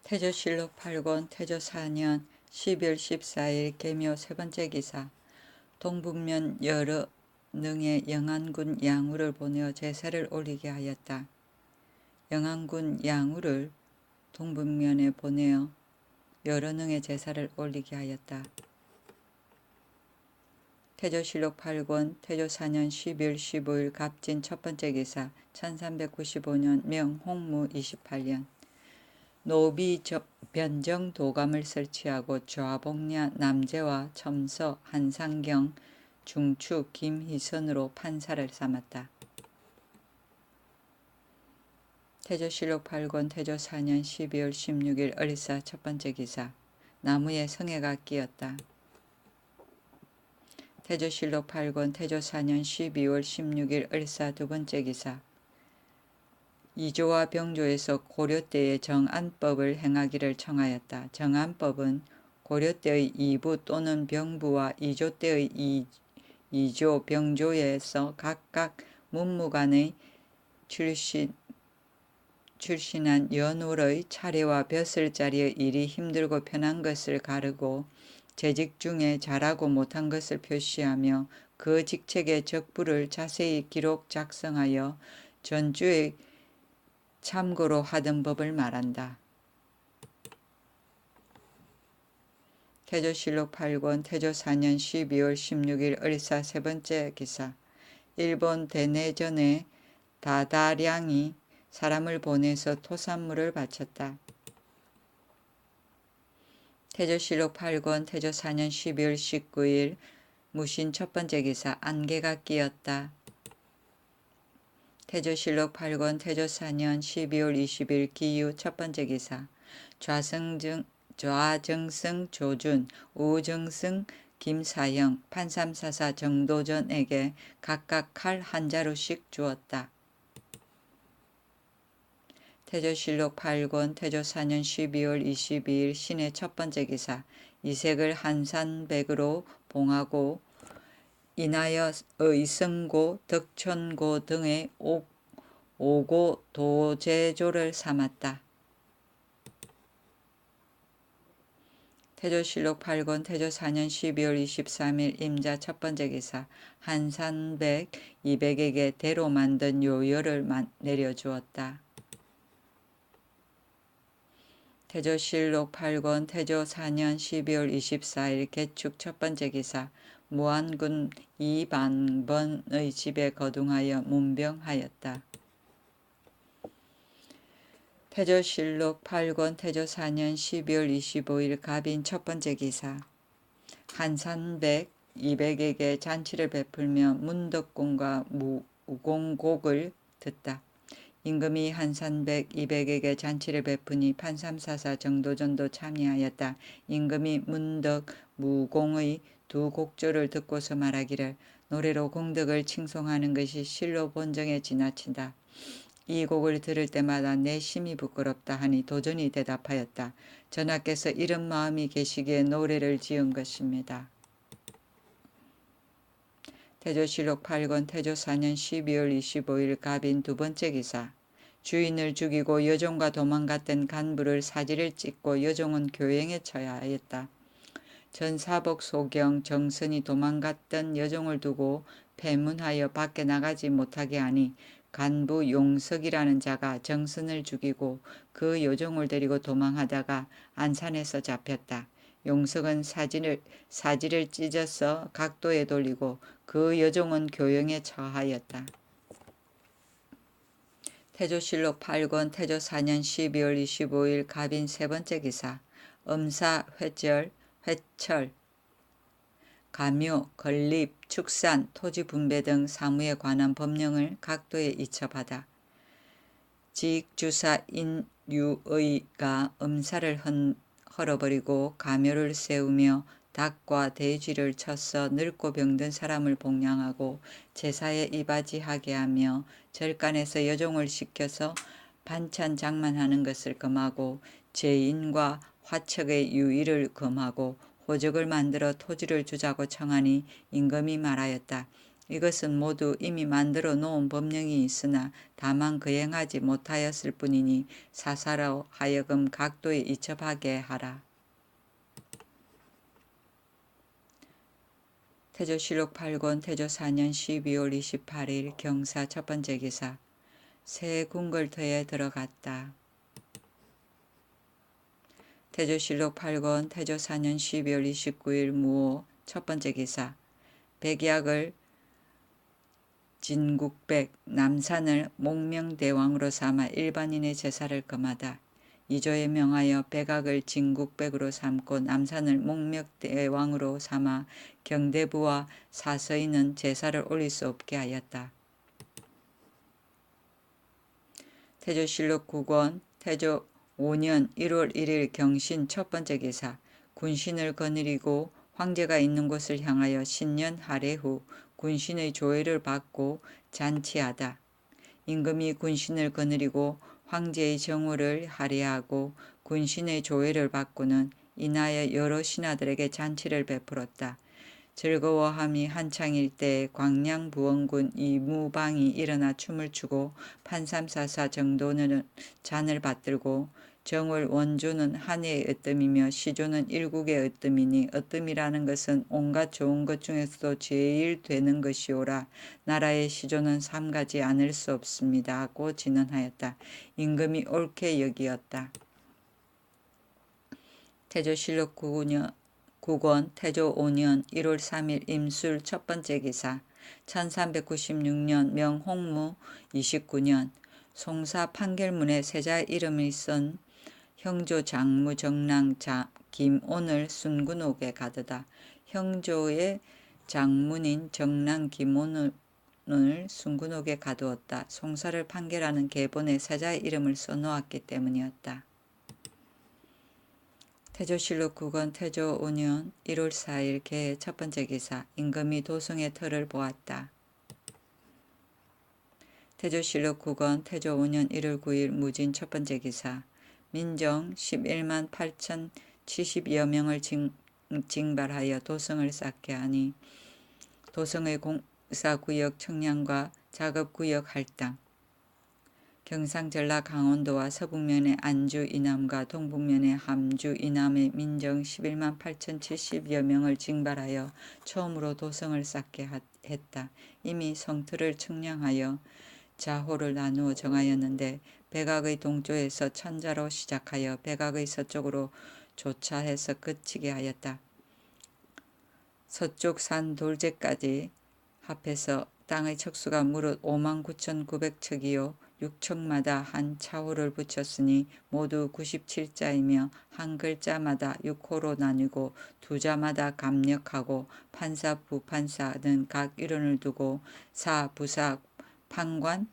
태조실록 8권 태조 4년 12월 14일 계묘 세 번째 기사. 동북면 여러 능의 영안군 양우를 보내어 제사를 올리게 하였다. 영안군 양우를 동북면에 보내어 여러 능의 제사를 올리게 하였다. 태조실록 8권 태조 4년 12월 15일 갑진 첫 번째 기사. 1395년 명 홍무 28년 노비 변정 도감을 설치하고 좌복냐 남재와 첨서 한상경 중추 김희선으로 판사를 삼았다. 태조실록 8권 태조 4년 12월 16일 을사 첫 번째 기사. 나무에 성애가 끼었다. 태조실록 8권 태조 4년 12월 16일 을사 두 번째 기사. 이조와 병조에서 고려 때의 정안법을 행하기를 청하였다. 정안법은 고려 때의 이부 또는 병부와 이조 때의 이조, 병조에서 각각 문무관의 출신한 연울의 차례와 벼슬자리의 일이 힘들고 편한 것을 가르고 재직 중에 잘하고 못한 것을 표시하며 그 직책의 적부를 자세히 기록 작성하여 전주의 참고로 하던 법을 말한다. 태조실록 8권 태조 4년 12월 16일 을사 세 번째 기사. 일본 대내전에 다다량이 사람을 보내서 토산물을 바쳤다. 태조실록 8권 태조 4년 12월 19일 무신 첫 번째 기사. 안개가 끼었다. 태조실록 8권 태조 4년 12월 20일 기유 첫 번째 기사. 좌정승 조준, 우정승 김사형, 판삼사사 정도전에게 각각 칼 한 자루씩 주었다. 태조실록 8권 태조 4년 12월 22일 신의 첫 번째 기사. 이색을 한산백으로 봉하고 인하여 의성고, 덕천고 등의 오고 도제조를 삼았다. 태조실록 8권 태조 4년 12월 23일 임자 첫 번째 기사. 한산백 200에게 대로 만든 요열을 내려주었다. 태조실록 8권 태조 4년 12월 24일 개축 첫 번째 기사. 무안군 이방번의 집에 거둥하여 문병하였다. 태조실록 8권 태조 4년 12월 25일 갑인 첫 번째 기사. 한산백 200에게 잔치를 베풀며 문덕궁과 무공곡을 듣다. 임금이 한산백 200에게 잔치를 베푸니 판삼사사 정도전도 참여하였다. 임금이 문덕, 무공의 두 곡조를 듣고서 말하기를 노래로 공덕을 칭송하는 것이 실로 본정에 지나친다. 이 곡을 들을 때마다 내 심이 부끄럽다 하니 도전이 대답하였다. 전하께서 이런 마음이 계시기에 노래를 지은 것입니다. 태조실록 8권 태조 4년 12월 25일 갑인 두 번째 기사. 주인을 죽이고 여종과 도망갔던 간부를 사지를 찍고 여종은 교행에 처야 하였다. 전사복 소경 정선이 도망갔던 여종을 두고 폐문하여 밖에 나가지 못하게 하니 간부 용석이라는 자가 정선을 죽이고 그 여종을 데리고 도망하다가 안산에서 잡혔다. 용석은 사지를 찢어서 각도에 돌리고 그 여종은 교영에 처하였다. 태조실록 8권 태조 4년 12월 25일 갑인 세 번째 기사. 음사, 회철, 가묘, 건립, 축산, 토지 분배 등 사무에 관한 법령을 각도에 이첩하다. 지익주사 인유의가 음사를 헐어버리고 가묘를 세우며 닭과 돼지를 쳐서 늙고 병든 사람을 복량하고 제사에 이바지하게 하며 절간에서 여종을 시켜서 반찬 장만하는 것을 금하고 제인과 화척의 유의를 금하고 호적을 만들어 토지를 주자고 청하니 임금이 말하였다. 이것은 모두 이미 만들어 놓은 법령이 있으나 다만 거행하지 못하였을 뿐이니 사사로 하여금 각도에 이첩하게 하라. 태조실록 8권 태조 4년 12월 28일 경사 첫 번째 기사. 새 궁궐터에 들어갔다. 태조실록 8권 태조 4년 12월 29일 무오 첫 번째 기사. 백약을 진국백 남산을 목명대왕으로 삼아 일반인의 제사를 금하다. 이조에 명하여 백악을 진국백으로 삼고 남산을 목명대왕으로 삼아 경대부와 사서인은 제사를 올릴 수 없게 하였다. 태조실록 9권 태조 5년 1월 1일 경신 첫 번째 기사. 군신을 거느리고 황제가 있는 곳을 향하여 신년 할애 후 군신의 조회를 받고 잔치하다. 임금이 군신을 거느리고 황제의 정호를 할애하고 군신의 조회를 받고는 인하여 여러 신하들에게 잔치를 베풀었다. 즐거워함이 한창일 때에 광양부원군 이무방이 일어나 춤을 추고 판삼사사 정도는 잔을 받들고 정월 원조는 한 해의 으뜸이며 시조는 일국의 으뜸이니 으뜸이라는 것은 온갖 좋은 것 중에서도 제일 되는 것이오라. 나라의 시조는 삼가지 않을 수 없습니다 하고 진언하였다. 임금이 옳게 여기었다. 태조실록 9권 태조 5년 1월 3일 임술 첫 번째 기사. 1396년 명홍무 29년 송사 판결문에 세자의 이름을 쓴 형조 장무 정랑 김온을 순군옥에 가두다. 형조의 장문인 정랑 김온을 순군옥에 가두었다. 송사를 판결하는 계본에 세자의 이름을 써놓았기 때문이었다. 태조실록 9권 태조 5년 1월 4일 개의 첫 번째 기사. 임금이 도성의 터를 보았다. 태조실록 9권 태조 5년 1월 9일 무진 첫 번째 기사. 민정 11만 8,070여 명을 징발하여 도성을 쌓게 하니 도성의 공사구역 청량과 작업구역 할당, 경상 전라 강원도와 서북면의 안주 이남과 동북면의 함주 이남의 민정 11만 8,070여 명을 징발하여 처음으로 도성을 쌓게 했다. 이미 성틀을 청량하여 자호를 나누어 정하였는데 백악의 동쪽에서 천자로 시작하여 백악의 서쪽으로 조차해서 그치게 하였다. 서쪽 산 돌제까지 합해서 땅의 척수가 무릇 59,900척이요 6척마다 한 차호를 붙였으니 모두 97자이며 한 글자마다 6호로 나뉘고 두 자마다 감력하고 판사 부판사는 각 일원을 두고 사 부사 판관은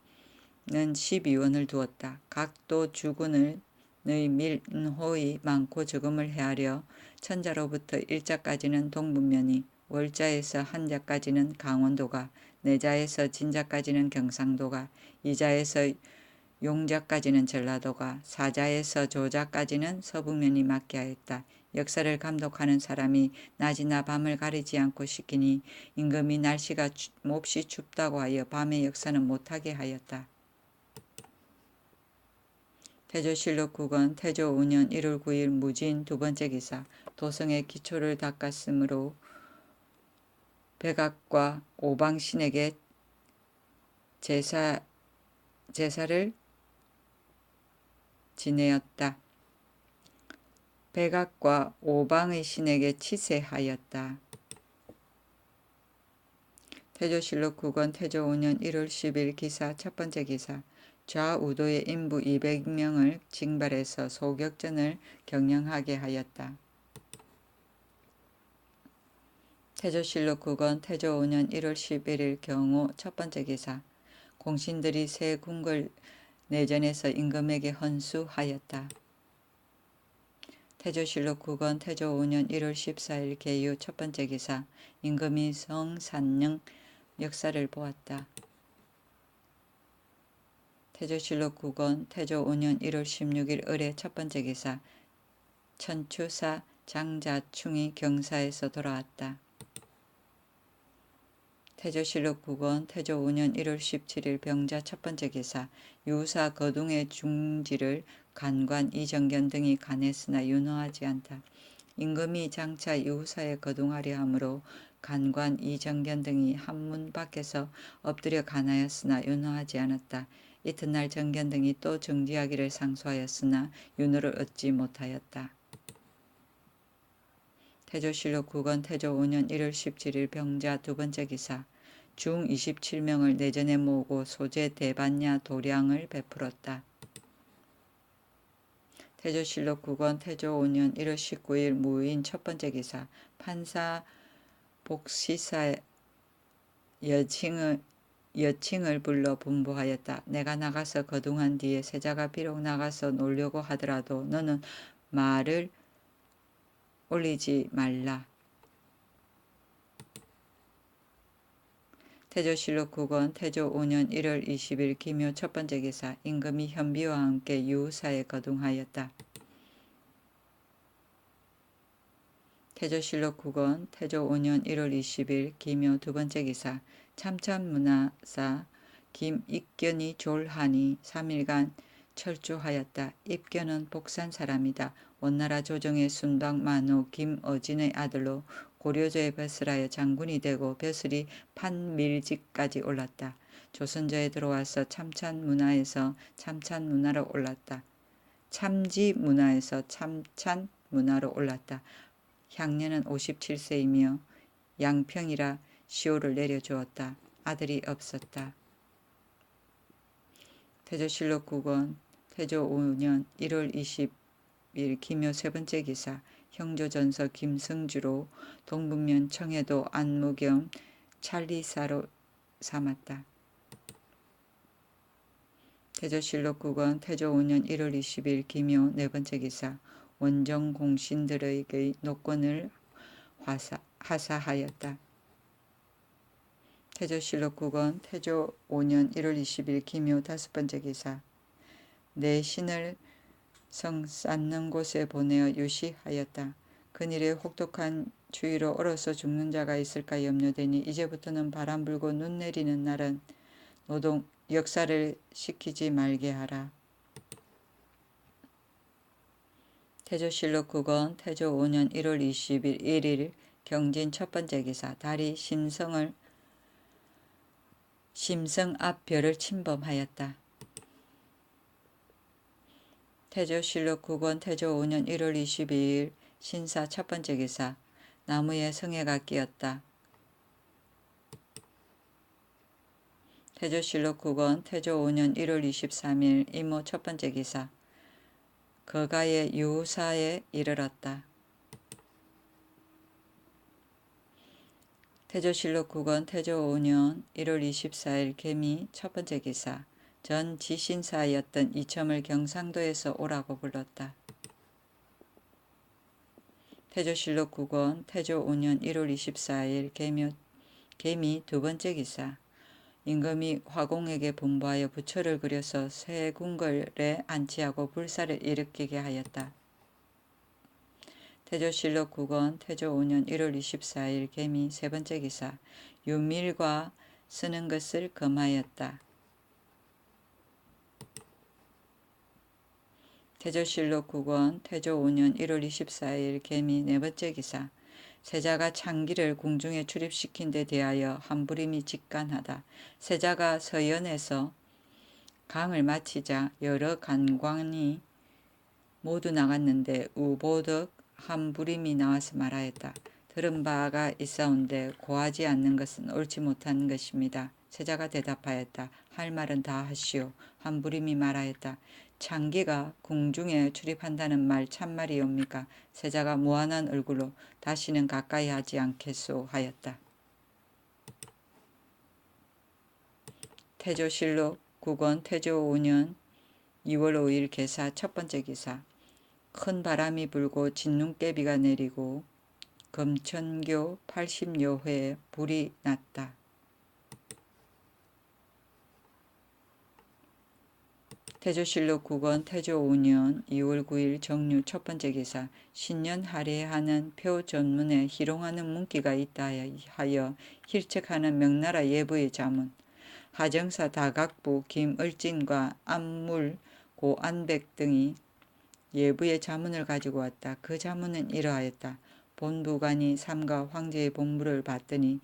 12원을 두었다. 각도 주군의 밀호의 많고 적음을 헤아려 천자로부터 일자까지는 동북면이, 월자에서 한자까지는 강원도가, 내자에서 진자까지는 경상도가, 이자에서 용자까지는 전라도가, 사자에서 조자까지는 서북면이 맞게 하였다. 역사를 감독하는 사람이 낮이나 밤을 가리지 않고 시키니 임금이 날씨가 몹시 춥다고 하여 밤의 역사는 못하게 하였다. 태조실록 9권 태조 5년 1월 9일 무진 두 번째 기사. 도성의 기초를 닦았으므로 백악과 오방신에게 제사를 지내었다. 백악과 오방의 신에게 치세하였다. 태조실록 9권 태조 5년 1월 10일 기사 첫 번째 기사. 좌우도의 인부 200명을 징발해서 소격전을 경영하게 하였다. 태조실록 9권 태조 5년 1월 11일 경우 첫 번째 기사. 공신들이 새 궁궐 내전에서 임금에게 헌수하였다. 태조실록 9권 태조 5년 1월 14일 개유 첫 번째 기사. 임금이 성산릉 역사를 보았다. 태조실록 9권 태조 5년 1월 16일 을의 첫 번째 기사. 천추사 장자충이 경사에서 돌아왔다. 태조실록 9권 태조 5년 1월 17일 병자 첫 번째 기사. 유사 거둥의 중지를 간관 이정견 등이 간했으나 윤허하지 않다. 임금이 장차 유사에 거둥하려 하므로 간관 이정견 등이 한문 밖에서 엎드려 간하였으나 윤허하지 않았다. 이튿날 정견 등이 또 정지하기를 상소하였으나 윤허를 얻지 못하였다. 태조실록 9권 태조 5년 1월 17일 병자 두 번째 기사. 중 27명을 내전에 모으고 소재 대반야 도량을 베풀었다. 태조실록 9권 태조 5년 1월 19일 무인 첫 번째 기사. 판사 복시사 여칭을 불러 분부하였다. 내가 나가서 거둥한 뒤에 세자가 비록 나가서 놀려고 하더라도 너는 말을 올리지 말라. 태조실록 9권 태조 5년 1월 20일 기묘 첫 번째 기사. 임금이 현비와 함께 유사에 거둥하였다. 태조실록 9권 태조 5년 1월 20일 기묘 두 번째 기사. 참찬문화사 김익견이 졸하니 3일간 철주하였다. 입견은 복산 사람이다. 원나라 조정의 순방 만호 김어진의 아들로 고려조의 벼슬하여 장군이 되고 벼슬이 판밀직까지 올랐다. 조선조에 들어와서 참찬문화에서 참찬문화로 올랐다. 참지문화에서 참찬문화로 올랐다. 향년은 57세이며 양평이라 시호를 내려주었다. 아들이 없었다. 태조실록 9권 태조 5년 1월 20일 기묘 세 번째 기사. 형조전서 김승주로 동북면 청해도 안무겸 찰리사로 삼았다. 태조실록 9권 태조 5년 1월 20일 기묘 네 번째 기사. 원정 공신들에게 노권을 하사하였다. 태조실록 9권 태조 5년 1월 20일 기묘 다섯 번째 기사. 내 신을 성 쌓는 곳에 보내어 유시하였다. 그늘에 혹독한 추위로 얼어서 죽는 자가 있을까 염려되니 이제부터는 바람 불고 눈 내리는 날은 노동 역사를 시키지 말게 하라. 태조실록 9권 태조 5년 1월 20일 1일 경진 첫 번째 기사. 달이 심성 앞 별을 침범하였다. 태조실록 9권 태조 5년 1월 22일 신사 첫 번째 기사. 나무에 성에가 끼었다. 태조실록 9권 태조 5년 1월 23일 이모 첫 번째 기사. 거가의 유사에 이르렀다. 태조실록 9권 태조 5년 1월 24일 개미 첫 번째 기사. 전 지신사였던 이첨을 경상도에서 오라고 불렀다. 태조실록 9권 태조 5년 1월 24일 개미 두 번째 기사. 임금이 화공에게 분부하여 부처를 그려서 세궁궐에 안치하고 불사를 일으키게 하였다. 태조실록 9권 태조 5년 1월 24일 개미 세 번째 기사. 유밀과 쓰는 것을 금하였다. 태조실록 9권 태조 5년 1월 24일 개미 네 번째 기사. 세자가 창기를 궁중에 출입시킨 데 대하여 한부림이 직간하다. 세자가 서연에서 강을 마치자 여러 간관이 모두 나갔는데 우보덕 한부림이 나와서 말하였다. 들은 바가 있사온데 고하지 않는 것은 옳지 못한 것입니다. 세자가 대답하였다. 할 말은 다 하시오. 한부림이 말하였다. 창기가 궁중에 출입한다는 말 참말이옵니까? 세자가 무한한 얼굴로 다시는 가까이 하지 않겠소 하였다. 태조실록 9권 태조 5년 2월 5일 개사 첫 번째 기사. 큰 바람이 불고 진눈깨비가 내리고 금천교 80여 회에 불이 났다. 태조실록 9권 태조 5년 2월 9일 정류 첫 번째 기사. 신년 할애하는 표 전문에 희롱하는 문기가 있다 하여 힐책하는 명나라 예부의 자문. 하정사 다각부 김을진과 안물 고안백 등이 예부의 자문을 가지고 왔다. 그 자문은 이러하였다. 본부관이 삼가 황제의 본부를 받더니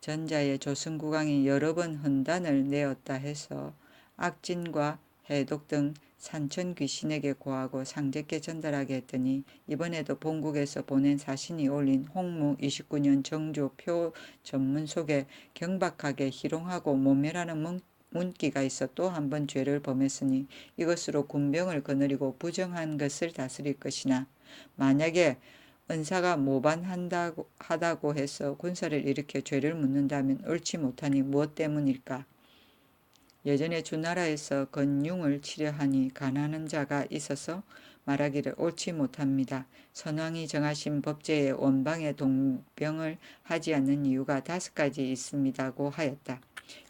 전자의 조승구강이 여러 번 헌단을 내었다 해서 악진과 해독 등 산천 귀신에게 고하고 상제께 전달하게 했더니 이번에도 본국에서 보낸 사신이 올린 홍무 29년 정조 표 전문 속에 경박하게 희롱하고 모멸하는 문기가 있어 또 한 번 죄를 범했으니 이것으로 군병을 거느리고 부정한 것을 다스릴 것이나 만약에 은사가 모반하다고 해서 군사를 일으켜 죄를 묻는다면 옳지 못하니 무엇 때문일까? 예전에 주나라에서 건융을 치려하니 가난한 자가 있어서 말하기를 옳지 못합니다. 선왕이 정하신 법제에 원방에 동병을 하지 않는 이유가 5가지 있습니다고 하였다.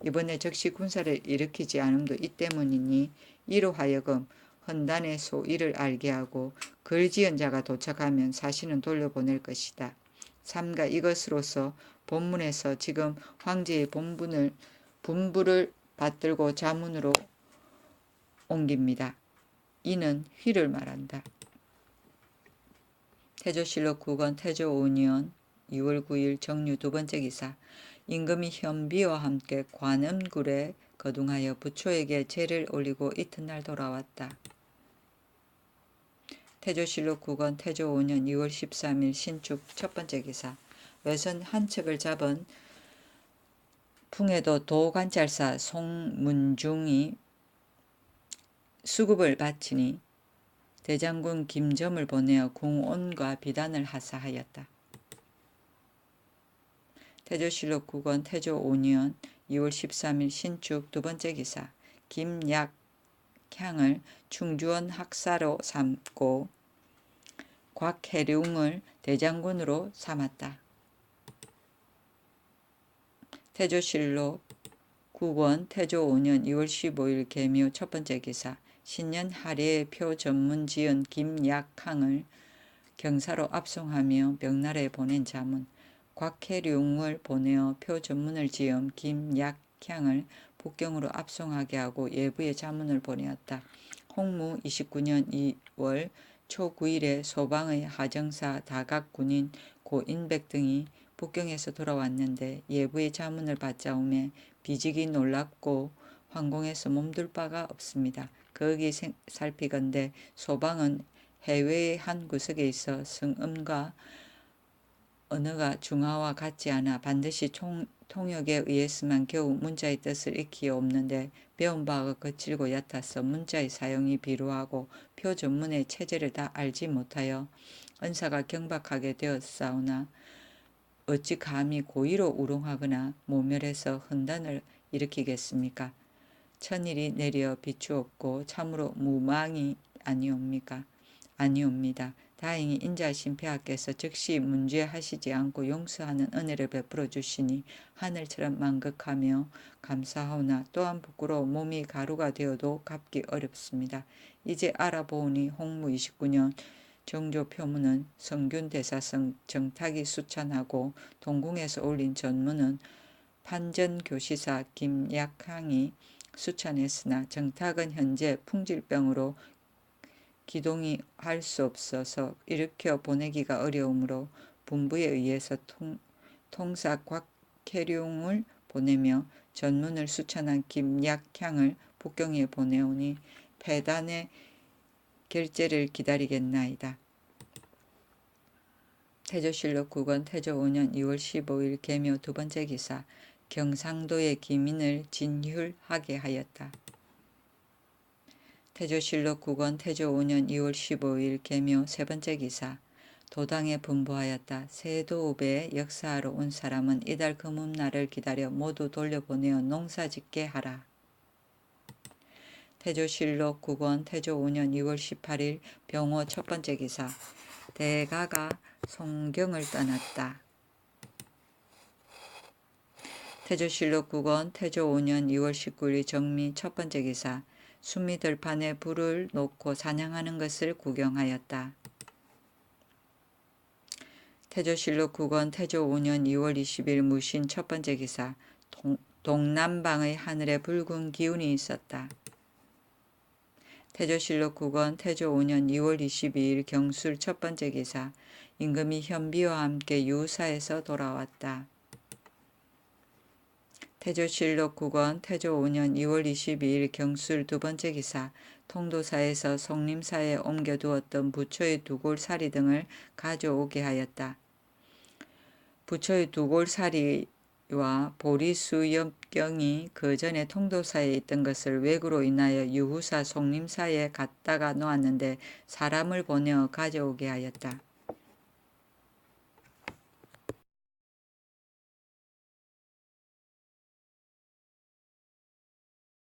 이번에 즉시 군사를 일으키지 않음도 이 때문이니 이로 하여금 헌단의 소의를 알게 하고 글지은 자가 도착하면 사신은 돌려보낼 것이다. 삼가 이것으로서 본문에서 지금 황제의 분부를 받들고 자문으로 옮깁니다. 이는 휘를 말한다. 태조실록 9권 태조 5년 2월 9일 정류 두 번째 기사. 임금이 현비와 함께 관음굴에 거둥하여 부초에게 제를 올리고 이튿날 돌아왔다. 태조실록 9권 태조 5년 2월 13일 신축 첫 번째 기사. 외선 한 척을 잡은 풍해도 도관찰사 송문중이 수급을 바치니 대장군 김점을 보내어 궁온과 비단을 하사하였다. 태조실록 9권 태조 5년 2월 13일 신축 두 번째 기사. 김약향을 충주원 학사로 삼고 곽해룡을 대장군으로 삼았다. 태조실록 9권 태조 5년 2월 15일 계묘 첫 번째 기사. 신년 할애의 표 전문 지은 김약항을 경사로 압송하며 명나라에 보낸 자문. 곽해룡을 보내어 표 전문을 지은 김약향을 북경으로 압송하게 하고 예부의 자문을 보내었다. 홍무 29년 2월 초 9일에 소방의 하정사 다각군인 고인백 등이 북경에서 돌아왔는데 예부의 자문을 받자 오매 비직이 놀랍고 황공에서 몸둘 바가 없습니다. 거기 살피건대 소방은 해외의 한 구석에 있어 성음과 언어가 중화와 같지 않아 반드시 통역에 의해서만 겨우 문자의 뜻을 익히옵는데 배운 바가 거칠고 얕아서 문자의 사용이 비루하고 표 전문의 체제를 다 알지 못하여 은사가 경박하게 되었사오나 어찌 감히 고의로 우롱하거나 모멸해서 헌단을 일으키겠습니까? 천일이 내려 비추었고 참으로 무망이 아니옵니까? 아니옵니다. 다행히 인자하신 폐하께서 즉시 문죄하시지 않고 용서하는 은혜를 베풀어 주시니 하늘처럼 만극하며 감사하오나 또한 부끄러워 몸이 가루가 되어도 갚기 어렵습니다. 이제 알아보니 홍무 29년 정조 표문은 성균 대사성 정탁이 수찬하고 동궁에서 올린 전문은 판전교시사 김약항이 수찬했으나 정탁은 현재 풍질병으로 기동이 할 수 없어서 일으켜 보내기가 어려우므로 분부에 의해서 통사 곽해룡을 보내며 전문을 수찬한 김약향을 북경에 보내오니 패단의 결재를 기다리겠나이다. 태조실록 9권 태조 5년 2월 15일 계묘 두 번째 기사. 경상도의 기민을 진휼하게 하였다. 태조실록 9권 태조 5년 2월 15일 계묘 세 번째 기사. 도당에 분부하였다. 세도읍에 역사하러 온 사람은 이달 금음날을 기다려 모두 돌려보내어 농사짓게 하라. 태조실록 9권 태조 5년 2월 18일 병호 첫 번째 기사. 대가가 송경을 떠났다. 태조실록 9권 태조 5년 2월 19일 정미 첫 번째 기사. 수미 들판에 불을 놓고 찬양하는 것을 구경하였다. 태조실록 9권 태조 5년 2월 20일 무신 첫 번째 기사. 동남방의 하늘에 붉은 기운이 있었다. 태조실록 9권 태조 5년 2월 22일 경술 첫 번째 기사. 임금이 현비와 함께 유사에서 돌아왔다. 태조실록 9권 태조 5년 2월 22일 경술 두 번째 기사. 통도사에서 송림사에 옮겨두었던 부처의 두골사리 등을 가져오게 하였다. 부처의 두골사리와 보리수엽경이 그 전에 통도사에 있던 것을 왜구로 인하여 유후사 송림사에 갖다가 놓았는데 사람을 보내어 가져오게 하였다.